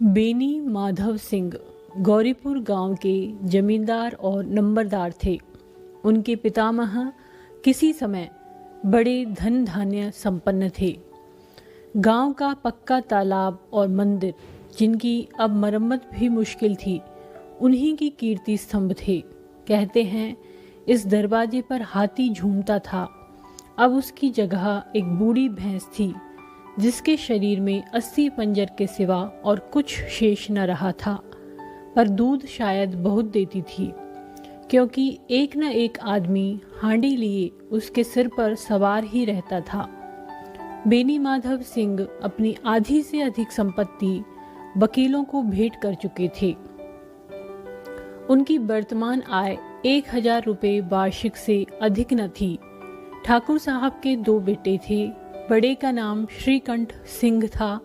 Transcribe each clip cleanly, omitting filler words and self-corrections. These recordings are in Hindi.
बेनी माधव सिंह गौरीपुर गांव के जमींदार और नंबरदार थे। उनके पितामह किसी समय बड़े धन धान्य संपन्न थे। गांव का पक्का तालाब और मंदिर, जिनकी अब मरम्मत भी मुश्किल थी, उन्हीं की कीर्ति स्तंभ थे। कहते हैं इस दरवाजे पर हाथी झूमता था। अब उसकी जगह एक बूढ़ी भैंस थी, जिसके शरीर में 80 पंजर के सिवा और कुछ शेष न रहा था, पर दूध शायद बहुत देती थी, क्योंकि एक न एक आदमी हांडी लिए उसके सिर पर सवार ही रहता था। बेनी माधव सिंह अपनी आधी से अधिक संपत्ति वकीलों को भेंट कर चुके थे। उनकी वर्तमान आय 1000 रुपये वार्षिक से अधिक न थी। ठाकुर साहब के 2 बेटे थे। बड़े का नाम श्रीकंठ सिंह था।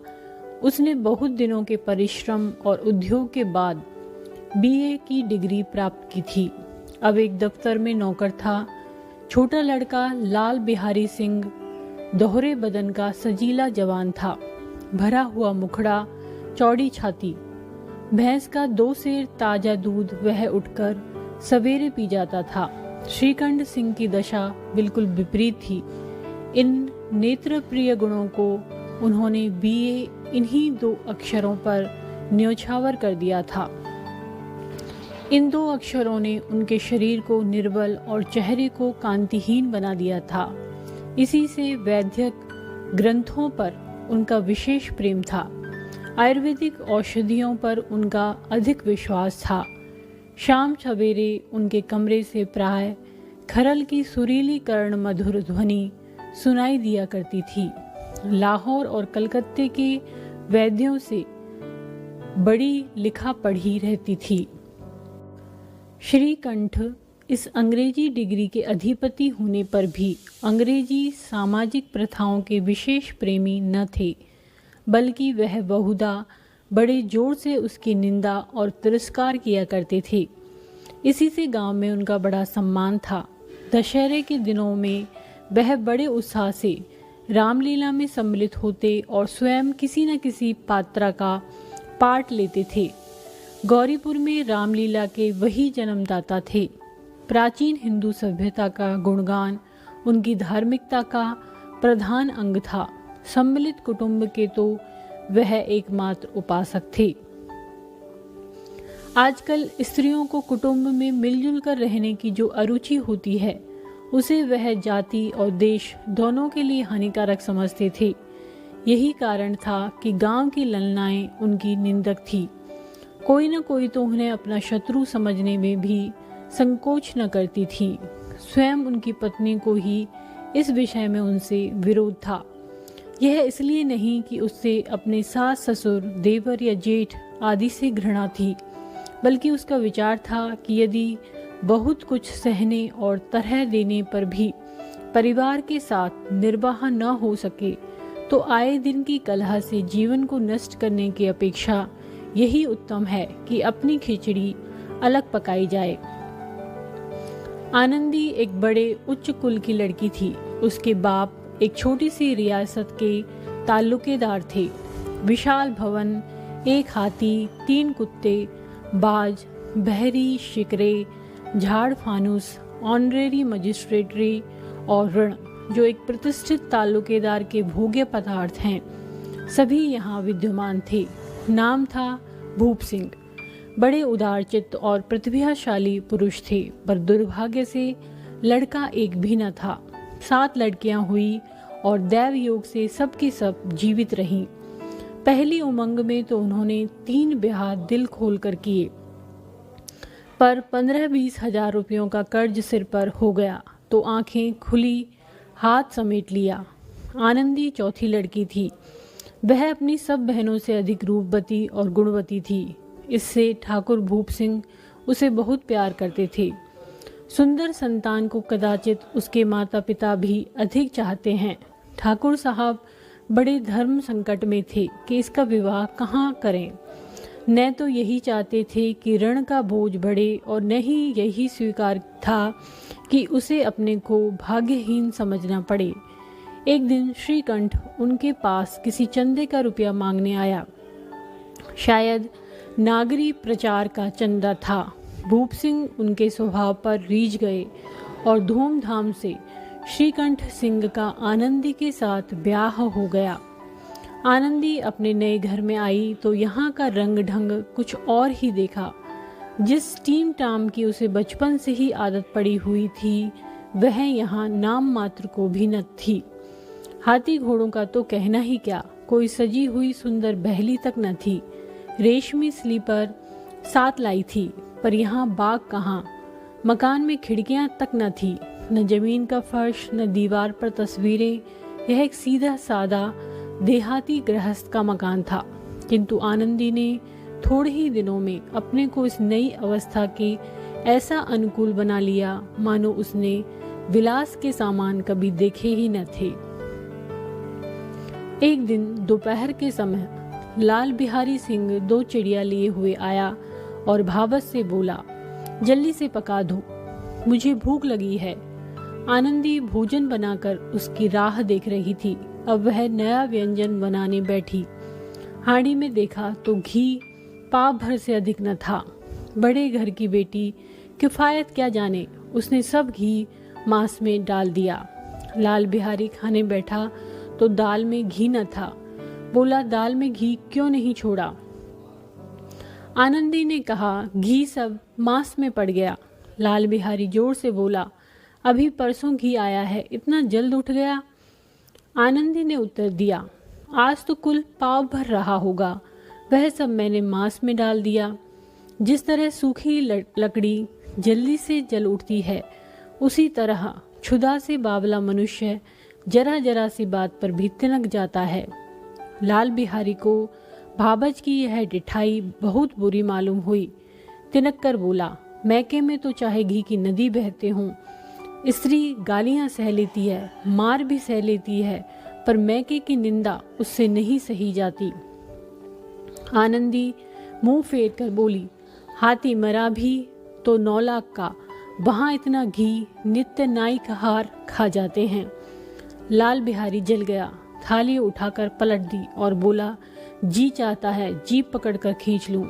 उसने बहुत दिनों के परिश्रम और उद्योग के बाद बीए की डिग्री प्राप्त की थी। अब एक दफ्तर में नौकर था। छोटा लड़का लाल बिहारी सिंह दोहरे बदन का सजीला जवान था, भरा हुआ मुखड़ा, चौड़ी छाती। भैंस का 2 सेर ताजा दूध वह उठकर सवेरे पी जाता था। श्रीकंठ सिंह की दशा बिल्कुल विपरीत थी। इन नेत्र प्रिय गुणों को उन्होंने बीए इन्हीं 2 अक्षरों पर न्योछावर कर दिया था। इन 2 अक्षरों ने उनके शरीर को निर्बल और चेहरे को कांतिहीन बना दिया था। इसी से वैद्यक ग्रंथों पर उनका विशेष प्रेम था। आयुर्वेदिक औषधियों पर उनका अधिक विश्वास था। शाम सवेरे उनके कमरे से प्राय खरल की सुरीली कर्ण मधुर ध्वनि सुनाई दिया करती थी। लाहौर और कलकत्ते के वैद्यों से बड़ी लिखा पढ़ी रहती थी। श्रीकंठ इस अंग्रेजी डिग्री के अधिपति होने पर भी अंग्रेजी सामाजिक प्रथाओं के विशेष प्रेमी न थे, बल्कि वह बहुधा बड़े जोर से उसकी निंदा और तिरस्कार किया करते थे। इसी से गांव में उनका बड़ा सम्मान था। दशहरे के दिनों में वह बड़े उत्साह से रामलीला में सम्मिलित होते और स्वयं किसी न किसी पात्रा का पाठ लेते थे। गौरीपुर में रामलीला के वही जन्मदाता थे। प्राचीन हिंदू सभ्यता का गुणगान उनकी धार्मिकता का प्रधान अंग था। सम्मिलित कुटुंब के तो वह एकमात्र उपासक थे। आजकल स्त्रियों को कुटुंब में मिलजुल कर रहने की जो अरुचि होती है, उसे वह जाति और देश दोनों के लिए हानिकारक समझते थे। यही कारण था कि गांव की ललनाएं उनकी निंदक थी। कोई न कोई तो उन्हें अपना शत्रु समझने में भी संकोच न करती थी। स्वयं उनकी पत्नी को ही इस विषय में उनसे विरोध था। यह इसलिए नहीं कि उससे अपने सास ससुर, देवर या जेठ आदि से घृणा थी, बल्कि उसका विचार था कि यदि बहुत कुछ सहने और तरह देने पर भी परिवार के साथ निर्वाह न हो सके, तो आए दिन की कलह से जीवन को नष्ट करने की अपेक्षा यही उत्तम है कि अपनी खिचड़ी अलग पकाई जाए। आनंदी एक बड़े उच्च कुल की लड़की थी। उसके बाप एक छोटी सी रियासत के ताल्लुकेदार थे। विशाल भवन, 1 हाथी, 3 कुत्ते, बाज, बहरी शिकरे, झाड़ फानूस, ऑनरेरी मजिस्ट्रेटरी और ऋण, जो एक प्रतिष्ठित ताल्लुकेदार के भोग्य पदार्थ हैं, सभी यहाँ विद्यमान थे। नाम था भूप सिंह। बड़े उदारचित्त और प्रतिभाशाली पुरुष थे, पर दुर्भाग्य से लड़का एक भी न था। 7 लड़कियां हुई और दैव योग से सबकी सब जीवित रहीं। पहली उमंग में तो उन्होंने 3 ब्याह दिल खोल कर किए, पर 15-20 हजार रुपयों का कर्ज सिर पर हो गया तो आंखें खुली, हाथ समेट लिया। आनंदी चौथी लड़की थी। वह अपनी सब बहनों से अधिक रूपवती और गुणवती थी। इससे ठाकुर भूप सिंह उसे बहुत प्यार करते थे। सुंदर संतान को कदाचित उसके माता पिता भी अधिक चाहते हैं। ठाकुर साहब बड़े धर्म संकट में थे कि इसका विवाह कहाँ करें। न तो यही चाहते थे कि ऋण का बोझ बढ़े और न ही यही स्वीकार था कि उसे अपने को भाग्यहीन समझना पड़े। एक दिन श्रीकंठ उनके पास किसी चंदे का रुपया मांगने आया। शायद नागरी प्रचार का चंदा था। भूप सिंह उनके स्वभाव पर रीझ गए और धूमधाम से श्रीकंठ सिंह का आनंदी के साथ ब्याह हो गया। आनंदी अपने नए घर में आई तो यहाँ का रंग ढंग कुछ और ही देखा। जिस टीम टाम की उसे बचपन से ही आदत पड़ी हुई थी, वह यहाँ नाम मात्र को भी न थी। हाथी घोड़ों का तो कहना ही क्या, कोई सजी हुई सुंदर बहली तक न थी। रेशमी स्लीपर साथ लाई थी, पर यहाँ बाग कहाँ। मकान में खिड़कियाँ तक न थी, न जमीन का फर्श, न दीवार पर तस्वीरें। यह एक सीधा सादा देहाती गृहस्थ का मकान था, किंतु आनंदी ने थोड़े ही दिनों में अपने को इस नई अवस्था के ऐसा अनुकूल बना लिया मानो उसने विलास के सामान कभी देखे ही न थे। एक दिन दोपहर के समय लाल बिहारी सिंह 2 चिड़िया लिए हुए आया और भावस से बोला, जल्दी से पका दो, मुझे भूख लगी है। आनंदी भोजन बनाकर उसकी राह देख रही थी। अब वह नया व्यंजन बनाने बैठी। हांडी में देखा तो घी पाव भर से अधिक न था। बड़े घर की बेटी किफायत क्या जाने, उसने सब घी मांस में डाल दिया। लाल बिहारी खाने बैठा तो दाल में घी न था। बोला, दाल में घी क्यों नहीं छोड़ा? आनंदी ने कहा, घी सब मांस में पड़ गया। लाल बिहारी जोर से बोला, अभी परसों घी आया है, इतना जल्द उठ गया? आनंदी ने उत्तर दिया, आज तो कुल पाव भर रहा होगा, वह सब मैंने मांस में डाल दिया। जिस तरह सूखी लकड़ी जल्दी से जल उठती है, उसी तरह क्षुधा से बावला मनुष्य जरा जरा सी बात पर भी तिनक जाता है। लाल बिहारी को भाबज की यह डिठाई बहुत बुरी मालूम हुई। तिनक कर बोला, मैके में तो चाहे घी की नदी बहते हों, स्त्री गालियां सह लेती है, मार भी सह लेती है, पर मैके की निंदा उससे नहीं सही जाती। आनंदी मुंह फेर कर बोली, हाथी मरा भी तो 9 लाख का, वहां इतना घी नित्य नाई का हार खा जाते हैं। लाल बिहारी जल गया, थाली उठाकर पलट दी और बोला, जी चाहता है जीप पकड़कर खींच लूं।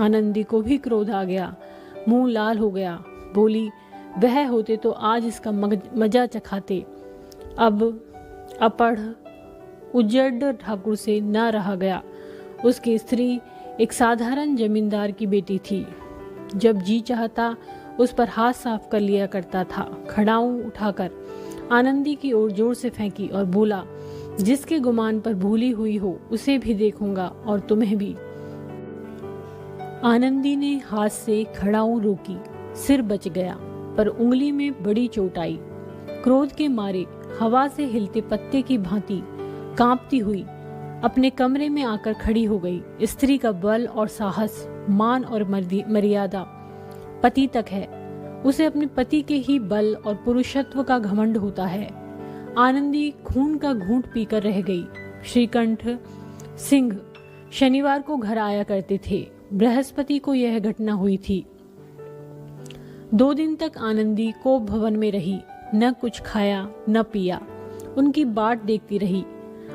आनंदी को भी क्रोध आ गया, मुंह लाल हो गया। बोली, वह होते तो आज इसका मजा चखाते। अब अपढ़ उजड़ ठाकुर से न रहा गया। उसकी स्त्री एक साधारण जमींदार की बेटी थी। जब जी चाहता उस पर हाथ साफ कर लिया करता था। खड़ाऊं उठाकर आनंदी की ओर जोर से फेंकी और बोला, जिसके गुमान पर भूली हुई हो उसे भी देखूंगा और तुम्हें भी। आनंदी ने हाथ से खड़ाऊं रोकी, सिर बच गया, पर उंगली में बड़ी चोट आई। क्रोध के मारे हवा से हिलते पत्ते की भांति कांपती हुई अपने कमरे में आकर खड़ी हो गई। स्त्री का बल और साहस, मान और मर्यादा पति तक है। उसे अपने पति के ही बल और पुरुषत्व का घमंड होता है। आनंदी खून का घूंट पीकर रह गई। श्रीकंठ सिंह शनिवार को घर आया करते थे। बृहस्पति को यह घटना हुई थी। 2 दिन तक आनंदी कोप भवन में रही, न कुछ खाया न पिया, उनकी बाट देखती रही।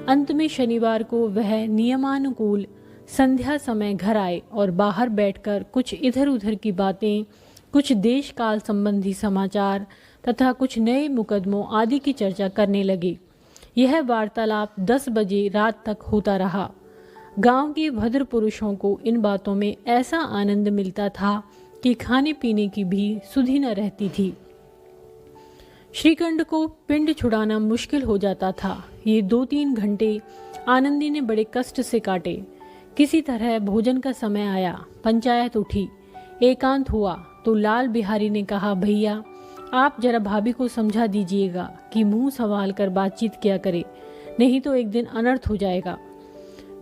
अंत में शनिवार को वह नियमानुकूल संध्या समय घर आए और बाहर बैठकर कुछ इधर उधर की बातें, कुछ देश काल संबंधी समाचार तथा कुछ नए मुकदमों आदि की चर्चा करने लगे। यह वार्तालाप 10 बजे रात तक होता रहा। गांव के भद्र पुरुषों को इन बातों में ऐसा आनंद मिलता था कि खाने पीने की भी सुधि न रहती थी। श्रीकंठ को पिंड छुड़ाना मुश्किल हो जाता था। ये 2-3 घंटे आनंदी ने बड़े कष्ट से काटे। किसी तरह भोजन का समय आया, पंचायत उठी, एकांत हुआ तो लाल बिहारी ने कहा, भैया आप जरा भाभी को समझा दीजिएगा कि मुंह संभाल कर बातचीत किया करे, नहीं तो एक दिन अनर्थ हो जाएगा।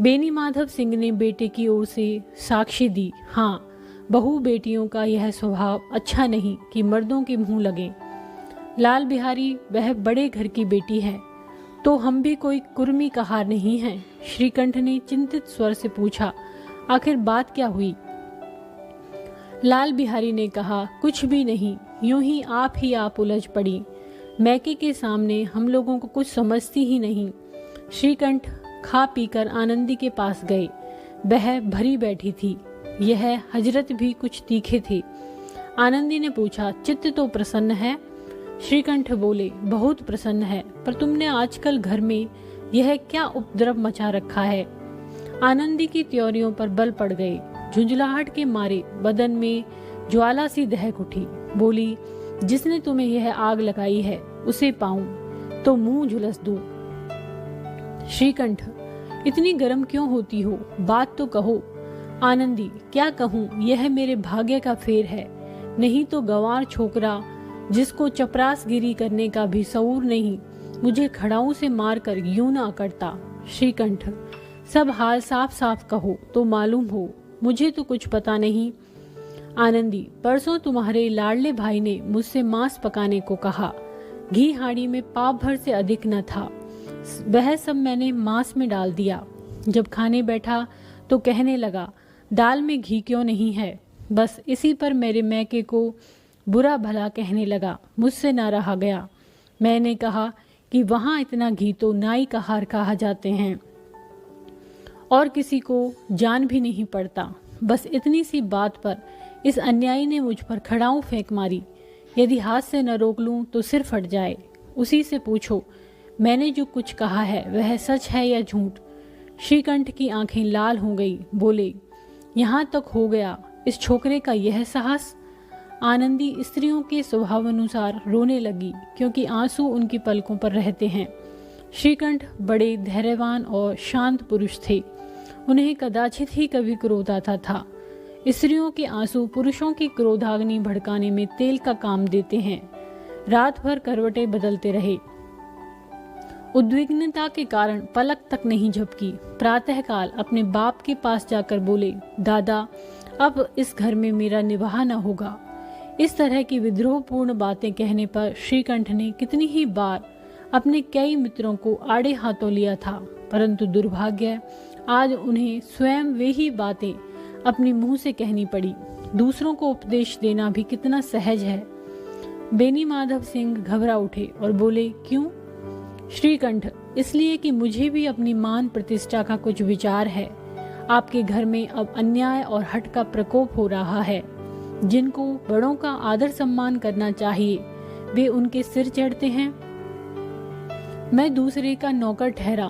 बेनी माधव सिंह ने बेटे की ओर से साक्षी दी, हाँ, बहू बेटियों का यह स्वभाव अच्छा नहीं कि मर्दों के मुंह लगे। लाल बिहारी वह बड़े घर की बेटी है, तो हम भी कोई कुर्मी का हार नहीं है। श्रीकंठ ने चिंतित स्वर से पूछा, आखिर बात क्या हुई? लाल बिहारी ने कहा, कुछ भी नहीं, यूं ही आप उलझ पड़ी। मैके के सामने हम लोगों को कुछ समझती ही नहीं। श्रीकंठ खा पीकर आनंदी के पास गए। वह भरी बैठी थी। यह हजरत भी कुछ तीखे थे। आनंदी ने पूछा, चित्त तो प्रसन्न है? श्रीकंठ बोले, बहुत प्रसन्न है, पर तुमने आजकल घर में यह क्या उपद्रव मचा रखा है? आनंदी की त्योरियों पर बल पड़ गए। झुंझलाहट के मारे बदन में ज्वाला सी दहक उठी। बोली, जिसने तुम्हें यह आग लगाई है उसे पाऊं तो मुंह झुलस दूं। श्रीकंठ, इतनी गर्म क्यों होती हो? बात तो कहो। आनंदी, क्या कहूं, यह मेरे भाग्य का फेर है। नहीं तो गंवार छोकरा जिसको चपरासगिरी करने का भी शऊर नहीं, मुझे खड़ाऊ से मारकर यूं न अकड़ता। श्रीकंठ, सब हाल साफ साफ कहो तो मालूम हो, मुझे तो कुछ पता नहीं। आनंदी, परसों तुम्हारे लाडले भाई ने मुझसे मांस पकाने को कहा। घी हांडी में पाव भर से अधिक न था। वह सब मैंने मांस में डाल दिया। जब खाने बैठा तो कहने लगा, दाल में घी क्यों नहीं है? बस इसी पर मेरे मैके को बुरा भला कहने लगा। मुझसे न रहा गया। मैंने कहा कि वहाँ इतना घी तो नाई का हार कहा जाते हैं और किसी को जान भी नहीं पड़ता। बस इतनी सी बात पर इस अन्यायी ने मुझ पर खड़ाऊ फेंक मारी। यदि हाथ से न रोक लूं तो सिर फट जाए। उसी से पूछो, मैंने जो कुछ कहा है वह सच है या झूठ? श्रीकंठ की आंखें लाल हो गई। बोले, यहाँ तक हो गया, इस छोकरे का यह साहस? आनंदी स्त्रियों के स्वभाव अनुसार रोने लगी, क्योंकि आंसू उनकी पलकों पर रहते हैं। श्रीकंठ बड़े धैर्यवान और शांत पुरुष थे। उन्हें कदाचित ही कभी क्रोध आता था। स्त्रियों के आंसू पुरुषों की क्रोधाग्नि भड़काने में तेल का काम देते हैं। रात भर करवटें बदलते रहे। उद्विग्नता के कारण पलक तक नहीं झपकी। प्रातःकाल अपने बाप के पास जाकर बोले, दादा, अब इस घर में मेरा निवाह न होगा। इस तरह की विद्रोहपूर्ण बातें कहने पर श्रीकंठ ने कितनी ही बार अपने कई मित्रों को आड़े हाथों लिया था, परंतु दुर्भाग्य आज उन्हें स्वयं वे ही बातें अपने मुंह से कहनी पड़ी। दूसरों को उपदेश देना भी कितना सहज है। बेनी माधव सिंह घबरा उठे और बोले, क्यों? श्रीकंठ, इसलिए कि मुझे भी अपनी मान प्रतिष्ठा का कुछ विचार है। आपके घर में अब अन्याय और हठ का प्रकोप हो रहा है। जिनको बड़ों का आदर सम्मान करना चाहिए वे उनके सिर चढ़ते हैं। मैं दूसरे का नौकर ठहरा,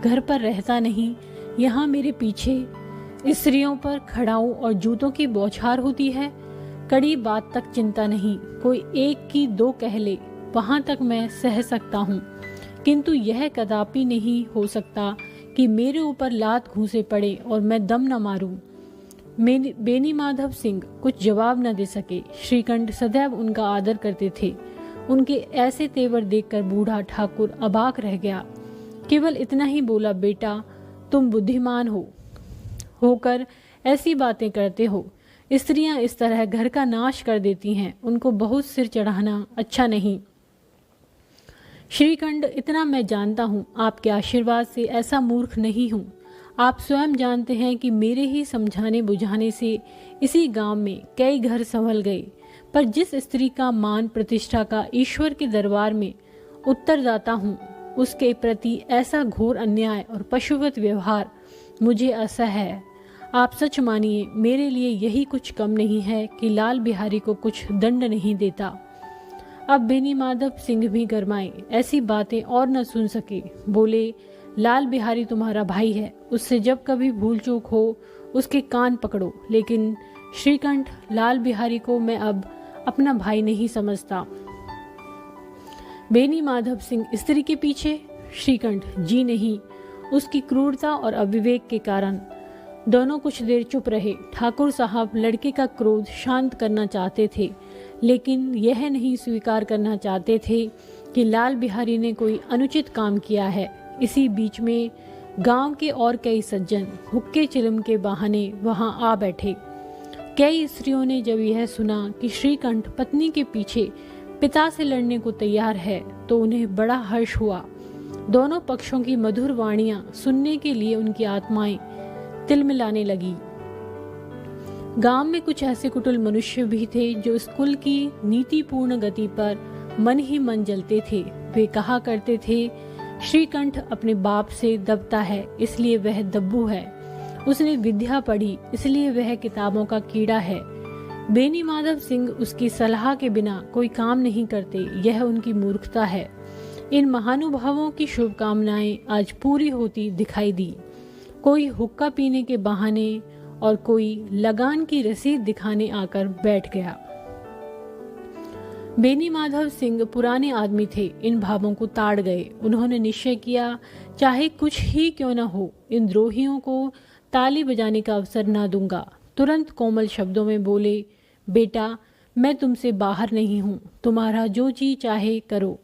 घर पर रहता नहीं। यहाँ मेरे पीछे स्त्रियों पर खड़ाऊ और जूतों की बौछार होती है। कड़ी बात तक चिंता नहीं, कोई एक की दो कह ले, वहां तक मैं सह सकता हूँ, किंतु यह कदापि नहीं हो सकता कि मेरे ऊपर लात घूंसे पड़े और मैं दम न मारूं। बेनी माधव सिंह कुछ जवाब न दे सके। श्रीकंठ सदैव उनका आदर करते थे। उनके ऐसे तेवर देखकर बूढ़ा ठाकुर अबाक रह गया। केवल इतना ही बोला, बेटा, तुम बुद्धिमान होकर ऐसी बातें करते हो। स्त्रियां इस तरह घर का नाश कर देती हैं। उनको बहुत सिर चढ़ाना अच्छा नहीं। श्रीकंठ, इतना मैं जानता हूँ, आपके आशीर्वाद से ऐसा मूर्ख नहीं हूँ। आप स्वयं जानते हैं कि मेरे ही समझाने बुझाने से इसी गांव में कई घर संभल गए, पर जिस स्त्री का मान प्रतिष्ठा का ईश्वर के दरबार में उत्तरदाता हूँ, उसके प्रति ऐसा घोर अन्याय और पशुवत व्यवहार मुझे असह्य है। आप सच मानिए, मेरे लिए यही कुछ कम नहीं है कि लाल बिहारी को कुछ दंड नहीं देता। अब बेनी माधव सिंह भी गरमाए, ऐसी बातें और न सुन सके। बोले, लाल बिहारी तुम्हारा भाई है, उससे जब कभी भूल चूक हो उसके कान पकड़ो। लेकिन श्रीकंठ, लाल बिहारी को मैं अब अपना भाई नहीं समझता। बेनी माधव सिंह स्त्री के पीछे? श्रीकंठ, जी नहीं, उसकी क्रूरता और अविवेक के कारण। दोनों कुछ देर चुप रहे। ठाकुर साहब लड़के का क्रोध शांत करना चाहते थे, लेकिन यह नहीं स्वीकार करना चाहते थे कि लाल बिहारी ने कोई अनुचित काम किया है। इसी बीच में गांव के और कई सज्जन हुक्के चिलम के बहाने वहां आ बैठे। कई स्त्रियों ने जब यह सुना कि श्रीकंठ पत्नी के पीछे पिता से लड़ने को तैयार है तो उन्हें बड़ा हर्ष हुआ। दोनों पक्षों की मधुर वाणियां सुनने के लिए उनकी आत्माएं तिलमिलाने लगी। गांव में कुछ ऐसे कुटिल मनुष्य भी थे जो इस कुल की नीतिपूर्ण गति पर मन ही मन जलते थे। वे कहा करते थे, श्रीकंठ अपने बाप से दबता है, इसलिए वह दब्बू है। उसने विद्या पढ़ी, इसलिए वह किताबों का कीड़ा है। बेनी माधव सिंह उसकी सलाह के बिना कोई काम नहीं करते, यह उनकी मूर्खता है। इन महानुभावों की शुभकामनाएं आज पूरी होती दिखाई दी। कोई हुक्का पीने के बहाने और कोई लगान की रसीद दिखाने आकर बैठ गया। बेनी माधव सिंह पुराने आदमी थे, इन भावों को ताड़ गए। उन्होंने निश्चय किया, चाहे कुछ ही क्यों न हो, इन द्रोहियों को ताली बजाने का अवसर न दूंगा। तुरंत कोमल शब्दों में बोले, बेटा मैं तुमसे बाहर नहीं हूँ, तुम्हारा जो जी चाहे करो।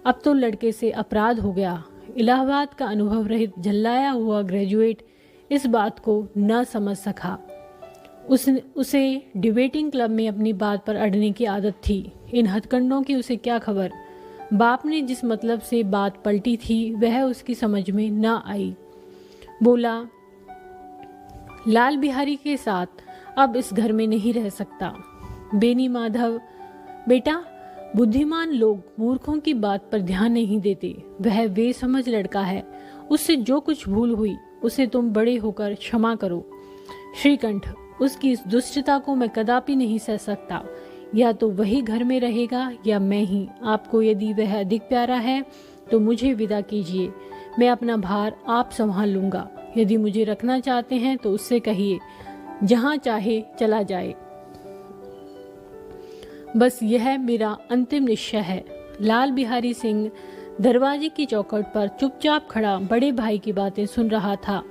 अब तो लड़के से अपराध हो गया। इलाहाबाद का अनुभव रहित झल्लाया हुआ ग्रेजुएट इस बात को न समझ सका। उसे डिबेटिंग क्लब में अपनी बात पर अड़ने की आदत थी। इन हथकंडों की उसे क्या खबर। बाप ने जिस मतलब से बात पलटी थी वह उसकी समझ में न आई। बोला, लाल बिहारी के साथ अब इस घर में नहीं रह सकता। बेनी माधव, बेटा बुद्धिमान लोग मूर्खों की बात पर ध्यान नहीं देते। वह बेसमझ लड़का है, उससे जो कुछ भूल हुई उसे तुम बड़े होकर क्षमा करो। श्रीकंठ, उसकी इस दुष्टता को मैं कदापि नहीं सह सकता। या तो वही घर में रहेगा या मैं ही। आपको यदि वह अधिक प्यारा है तो मुझे विदा कीजिए, मैं अपना भार आप संभाल लूंगा। यदि मुझे रखना चाहते हैं तो उससे कहिए जहां चाहे चला जाए। बस यह मेरा अंतिम निश्चय है। लाल बिहारी सिंह दरवाजे की चौखट पर चुपचाप खड़ा बड़े भाई की बातें सुन रहा था।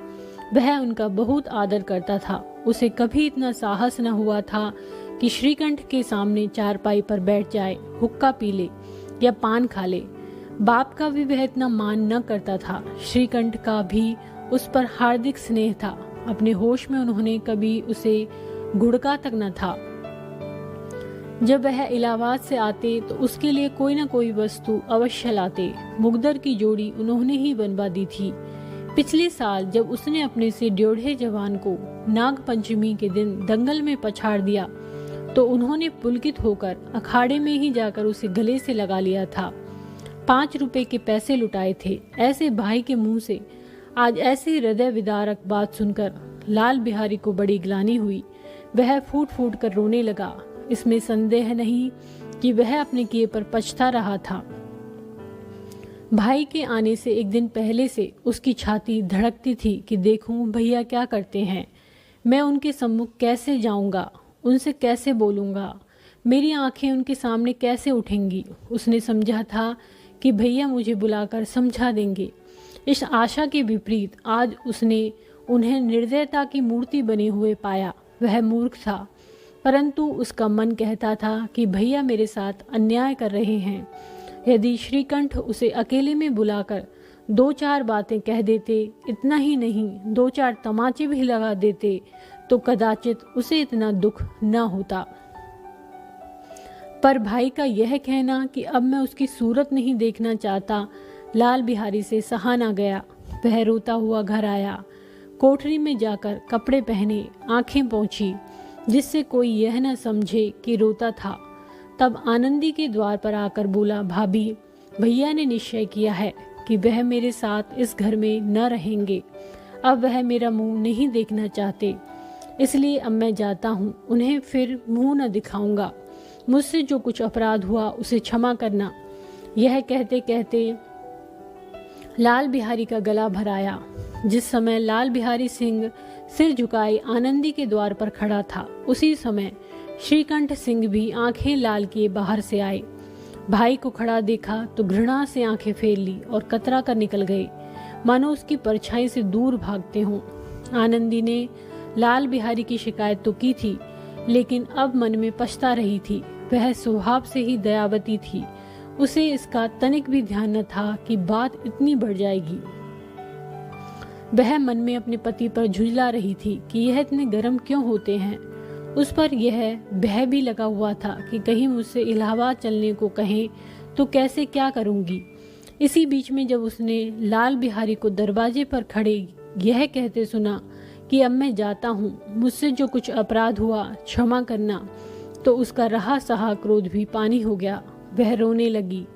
वह उनका बहुत आदर करता था। उसे कभी इतना साहस न हुआ था कि श्रीकंठ के सामने चारपाई पर बैठ जाए, हुक्का पी ले या पान खा ले। बाप का भी वह इतना मान न करता था। श्रीकंठ का भी उस पर हार्दिक स्नेह था। अपने होश में उन्होंने कभी उसे गुड़का तक न था। जब वह इलाहाबाद से आते तो उसके लिए कोई न कोई वस्तु अवश्य लाते। मुगदर की जोड़ी उन्होंने ही बनवा दी थी। पिछले साल जब उसने अपने से ड्योढ़े जवान को नाग पंचमी के दिन दंगल में पछाड़ दिया तो उन्होंने पुलकित होकर अखाड़े में ही जाकर उसे गले से लगा लिया था। 5 रुपए के पैसे लुटाए थे। ऐसे भाई के मुंह से आज ऐसी हृदय विदारक बात सुनकर लाल बिहारी को बड़ी ग्लानि हुई। वह फूट फूट कर रोने लगा। इसमें संदेह नहीं कि वह अपने किए पर पछता रहा था। भाई के आने से एक दिन पहले से उसकी छाती धड़कती थी कि देखूं भैया क्या करते हैं, मैं उनके सम्मुख कैसे जाऊंगा, उनसे कैसे बोलूंगा, मेरी आंखें उनके सामने कैसे उठेंगी। उसने समझा था कि भैया मुझे बुलाकर समझा देंगे। इस आशा के विपरीत आज उसने उन्हें निर्दयता की मूर्ति बने हुए पाया। वह मूर्ख था, परंतु उसका मन कहता था कि भैया मेरे साथ अन्याय कर रहे हैं। यदि श्रीकंठ उसे अकेले में बुलाकर 2-4 बातें कह देते, इतना ही नहीं 2-4 तमाचे भी लगा देते तो कदाचित उसे इतना दुख न होता। पर भाई का यह कहना कि अब मैं उसकी सूरत नहीं देखना चाहता, लाल बिहारी से सहा न गया। वह रोता हुआ घर आया। कोठरी में जाकर कपड़े पहने, आंखें पोंछी, जिससे कोई यह न समझे कि रोता था। तब आनंदी के द्वार पर आकर बोला, भाभी भैया ने निश्चय किया है कि वह मेरे साथ इस घर में न रहेंगे। अब वह मेरा मुंह नहीं देखना चाहते, इसलिए अब मैं जाता हूँ। उन्हें फिर मुंह न दिखाऊंगा। मुझसे जो कुछ अपराध हुआ उसे क्षमा करना। यह कहते कहते लाल बिहारी का गला भर आया। जिस समय लाल बिहारी सिंह सिर झुकाए आनंदी के द्वार पर खड़ा था, उसी समय श्रीकंठ सिंह भी आंखें लाल किए बाहर से आए। भाई को खड़ा देखा तो घृणा से आंखें फेर ली और कतरा कर निकल गए, मानो उसकी परछाई से दूर भागते हों। आनंदी ने लाल बिहारी की शिकायत तो की थी, लेकिन अब मन में पछता रही थी। वह स्वभाव से ही दयावती थी। उसे इसका तनिक भी ध्यान न था कि बात इतनी बढ़ जाएगी। वह मन में अपने पति पर झुंझला रही थी कि यह इतने गर्म क्यों होते हैं। उस पर यह भय भी लगा हुआ था कि कहीं मुझसे इलाहाबाद चलने को कहें तो कैसे क्या करूंगी। इसी बीच में जब उसने लाल बिहारी को दरवाजे पर खड़े यह कहते सुना कि अब मैं जाता हूँ, मुझसे जो कुछ अपराध हुआ क्षमा करना, तो उसका रहा सहा क्रोध भी पानी हो गया। वह रोने लगी।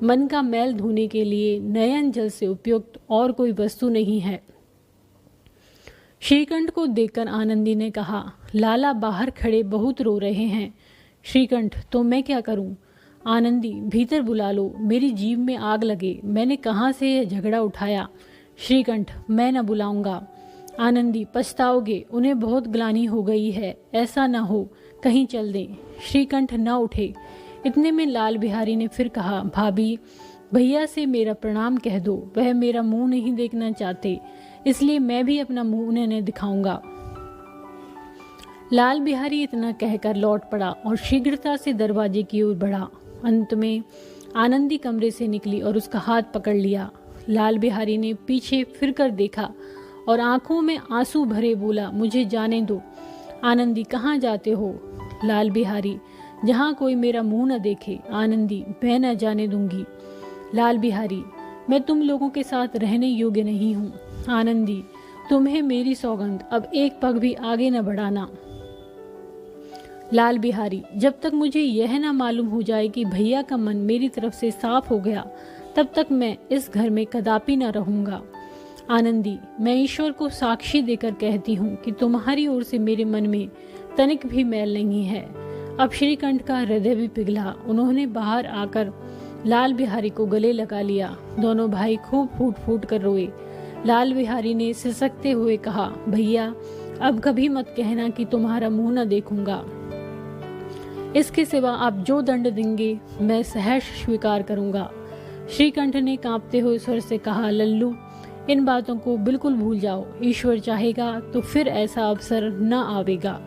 मन का मैल धोने के लिए नयन जल से उपयुक्त और कोई वस्तु नहीं है। श्रीकंठ को देखकर आनंदी ने कहा, लाला बाहर खड़े बहुत रो रहे हैं। श्रीकंठ, तो मैं क्या करूं? आनंदी, भीतर बुला लो, मेरी जीभ में आग लगे, मैंने कहाँ से यह झगड़ा उठाया। श्रीकंठ, मैं न बुलाऊंगा। आनंदी, पछताओगे, उन्हें बहुत ग्लानि हो गई है, ऐसा न हो कहीं चल दें। श्रीकंठ न उठे। इतने में लाल बिहारी ने फिर कहा, भाभी, भैया से मेरा प्रणाम कह दो, वह मेरा मुंह नहीं देखना चाहते, इसलिए मैं भी अपना मुंह उन्हें नहीं दिखाऊंगा। लाल बिहारी इतना कहकर लौट पड़ा और शीघ्रता से दरवाजे की ओर बढ़ा। अंत में आनंदी कमरे से निकली और उसका हाथ पकड़ लिया। लाल बिहारी ने पीछे फिर कर देखा और आंखों में आंसू भरे बोला, मुझे जाने दो। आनंदी, कहाँ जाते हो? लाल बिहारी, जहाँ कोई मेरा मुंह न देखे। आनंदी, मैं न जाने दूंगी। लाल बिहारी, मैं तुम लोगों के साथ रहने योग्य नहीं हूँ। आनंदी, तुम्हें मेरी सौगंध, अब एक पग भी आगे न बढ़ाना। लाल बिहारी, जब तक मुझे यह ना मालूम हो जाए कि भैया का मन मेरी तरफ से साफ हो गया, तब तक मैं इस घर में कदापि न रहूंगा। आनंदी, मैं ईश्वर को साक्षी देकर कहती हूँ कि तुम्हारी ओर से मेरे मन में तनिक भी मैल नहीं है। अब श्रीकंठ का हृदय भी पिघला। उन्होंने बाहर आकर लाल बिहारी को गले लगा लिया। दोनों भाई खूब फूट फूट कर रोए। लाल बिहारी ने सिसकते हुए कहा, भैया, अब कभी मत कहना कि तुम्हारा मुंह न देखूंगा। इसके सिवा आप जो दंड देंगे मैं सहर्ष स्वीकार करूंगा। श्रीकंठ ने कांपते हुए स्वर से कहा, लल्लू, इन बातों को बिल्कुल भूल जाओ। ईश्वर चाहेगा तो फिर ऐसा अवसर न आवेगा।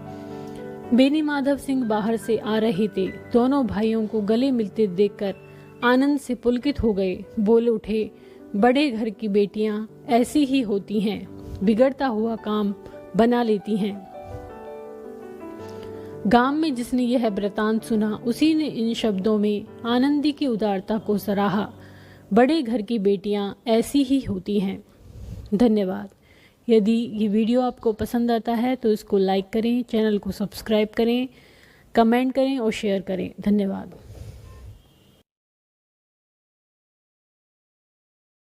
बेनी माधव सिंह बाहर से आ रहे थे। दोनों भाइयों को गले मिलते देखकर आनंद से पुलकित हो गए। बोल उठे, बड़े घर की बेटियां ऐसी ही होती हैं, बिगड़ता हुआ काम बना लेती हैं। गांव में जिसने यह वृतांत सुना, उसी ने इन शब्दों में आनंदी की उदारता को सराहा। बड़े घर की बेटियां ऐसी ही होती हैं। धन्यवाद। यदि ये वीडियो आपको पसंद आता है तो इसको लाइक करें, चैनल को सब्सक्राइब करें, कमेंट करें और शेयर करें। धन्यवाद।